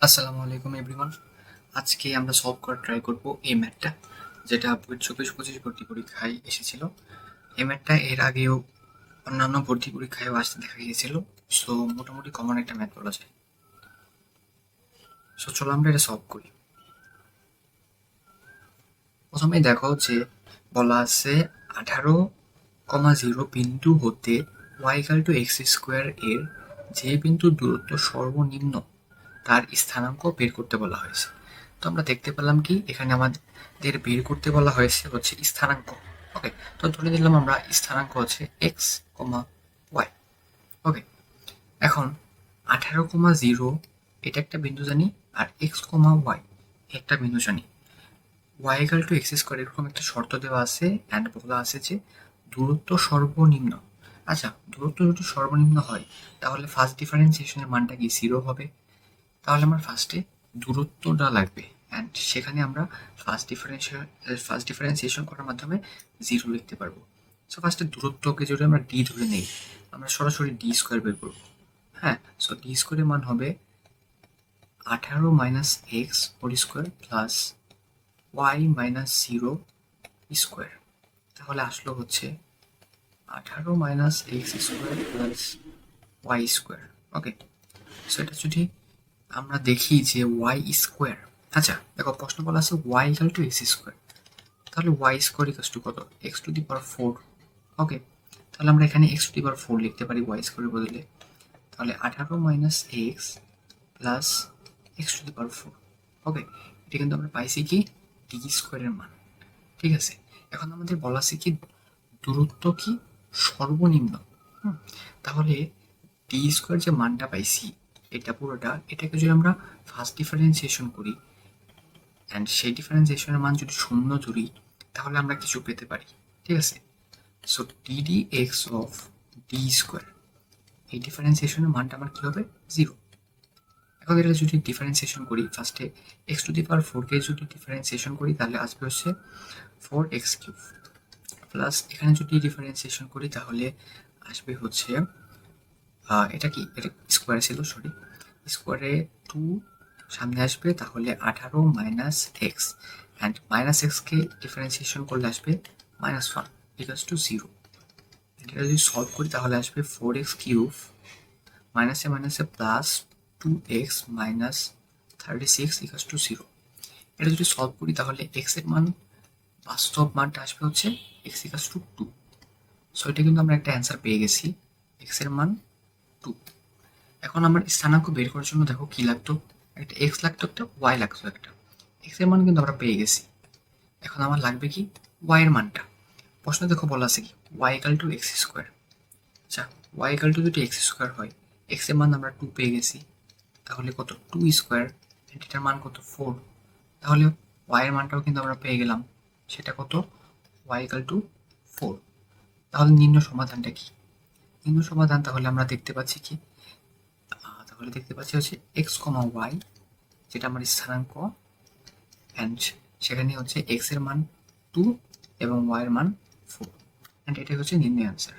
আসসালামু আলাইকুম এভরিওয়ান। আজকে আমরা সলভ করার ট্রাই করব এই ম্যাথটা, যেটা 24-25 ভর্তি পরীক্ষায় এসেছিল। এই ম্যাথটা এর আগেও অন্যান্য ভর্তি পরীক্ষায়ও আসতে দেখা গিয়েছিল। সো মোটামুটি কমন একটা ম্যাথ বলা যায়। সো চলো আমরা এটা সলভ করি। প্রথমেই দেখো যে বলা আছে 18,0 বিন্দু হতে y=x² এর যে বিন্দুর দূরত্ব সর্বনিম্ন তার স্থানাঙ্ক বের করতে বলা হয়েছে। তো আমরা দেখতে পেলাম কি এখানে আমাদের বের করতে বলা হয়েছে হচ্ছে স্থানাঙ্ক। ওকে, তো ধরে নিলাম আমরা স্থানাঙ্ক হচ্ছে এক্স কমা ওয়াই। ওকে, এখন 18,0 এটা একটা বিন্দু জানি, আর এক্স কমা ওয়াই একটা বিন্দু জানি। y=x² এরকম একটা শর্ত দেওয়া আছে অ্যান্ড বলা আছে যে দূরত্ব সর্বনিম্ন। আচ্ছা, দূরত্ব যদি সর্বনিম্ন হয় তাহলে ফার্স্ট ডিফারেন্সিয়েশনের মানটা কি 0 হবে। তাহলে আমার ফার্স্টে দূরত্বটা লাগবে, অ্যান্ড সেখানে আমরা ফার্স্ট ডিফারেন্সিয়েশন করার মাধ্যমে 0 লিখতে পারবো। সো ফার্স্টে দূরত্বকে যদি আমরা ডি ধরে নেই, আমরা সরাসরি ডি স্কোয়ার বের করবো। হ্যাঁ, সো ডি স্কোয়ারের মান হবে 18 minus x whole square plus y minus 0 square. তাহলে আসলো হচ্ছে 18 minus x square plus y square. Okay, so এটা যদি আমরা দেখি যে ওয়াই স্কোয়ার, আচ্ছা দেখো প্রশ্ন বলা আছে y=x², তাহলে y² কত, x⁴। ওকে, তাহলে আমরা এখানে x⁴ লিখতে পারি y² বদলে। তাহলে 18 মাইনাস এক্স প্লাস x⁴। ওকে, এটা কিন্তু আমরা পাইছি কি d² মান। ঠিক আছে, এখন আমাদের বলা আছে কি দূরত্ব কি সর্বনিম্ন। তাহলে d² যে মানটা পাইছি এটা পুরোটা, এটাকে যদি আমরা ফার্স্ট ডিফারেন্সিয়েশন করি অ্যান্ড সেই ডিফারেন্সিয়েশনের মান যদি 0 ধরি তাহলে আমরা কিছু পেতে পারি। ঠিক আছে, সো ddx অফ d², এই ডিফারেন্সিয়েশনের মানটা আমার কী হবে 0। এখন এটা যদি ডিফারেন্সিয়েশন করি ফার্স্টে x⁴কে যদি ডিফারেন্সিয়েশন করি তাহলে আসবে হচ্ছে 4x³ প্লাস এখানে যদি ডিফারেন্সিয়েশন করি তাহলে আসবে হচ্ছে এটা কি, এটা স্কোয়ার ছিল, সরি স্কোয়ারে 2 সামনে আসবে, তাহলে 18 মাইনাস এক্স, অ্যান্ড মাইনাস এক্সকে ডিফারেন্সিয়েশন করলে আসবে -1 = 0। এটা যদি সলভ করি তাহলে আসবে 4x³ মাইনাসে মাইনাসে প্লাস 2x মাইনাস 36 = 0। এটা যদি সলভ করি তাহলে x এর মান, বাস্তব মানটা আসবে হচ্ছে x = 2। সো এটা কিন্তু আমরা একটা অ্যান্সার পেয়ে গেছি, x এর মান 2। এখন আমার স্থানাঙ্ক বের করার জন্য দেখো কি লাগতো, একটা এক্স লাগতো, একটা ওয়াই লাগতো। একটা এক্স এর মান কিন্তু আমরা পেয়ে গেছি, এখন আমার লাগবে কি ওয়াই এর মানটা। প্রশ্ন দেখো বলা আছে কি y=x²। আচ্ছা, y= যদি x² হয়, এক্স এর মান আমরা 2 পেয়ে গেছি, তাহলে কত 2², এটার মান কত 4। তাহলে ওয়াই এর মানটাও কিন্তু আমরা পেয়ে গেলাম, সেটা কত y=4। তাহলে নিম্ন সমাধানটা কি, নিম্ন সমাধান তাহলে আমরা দেখতে পাচ্ছি কি, তাহলে দেখতে পাচ্ছি হচ্ছে এক্স কমা ওয়াই, যেটা আমার স্থানাঙ্ক, অ্যান্ড সেখানে হচ্ছে এক্স এর মান 2 এবং ওয়াই এর মান 4, অ্যান্ড এটাই হচ্ছে নিম্ন অ্যান্সার।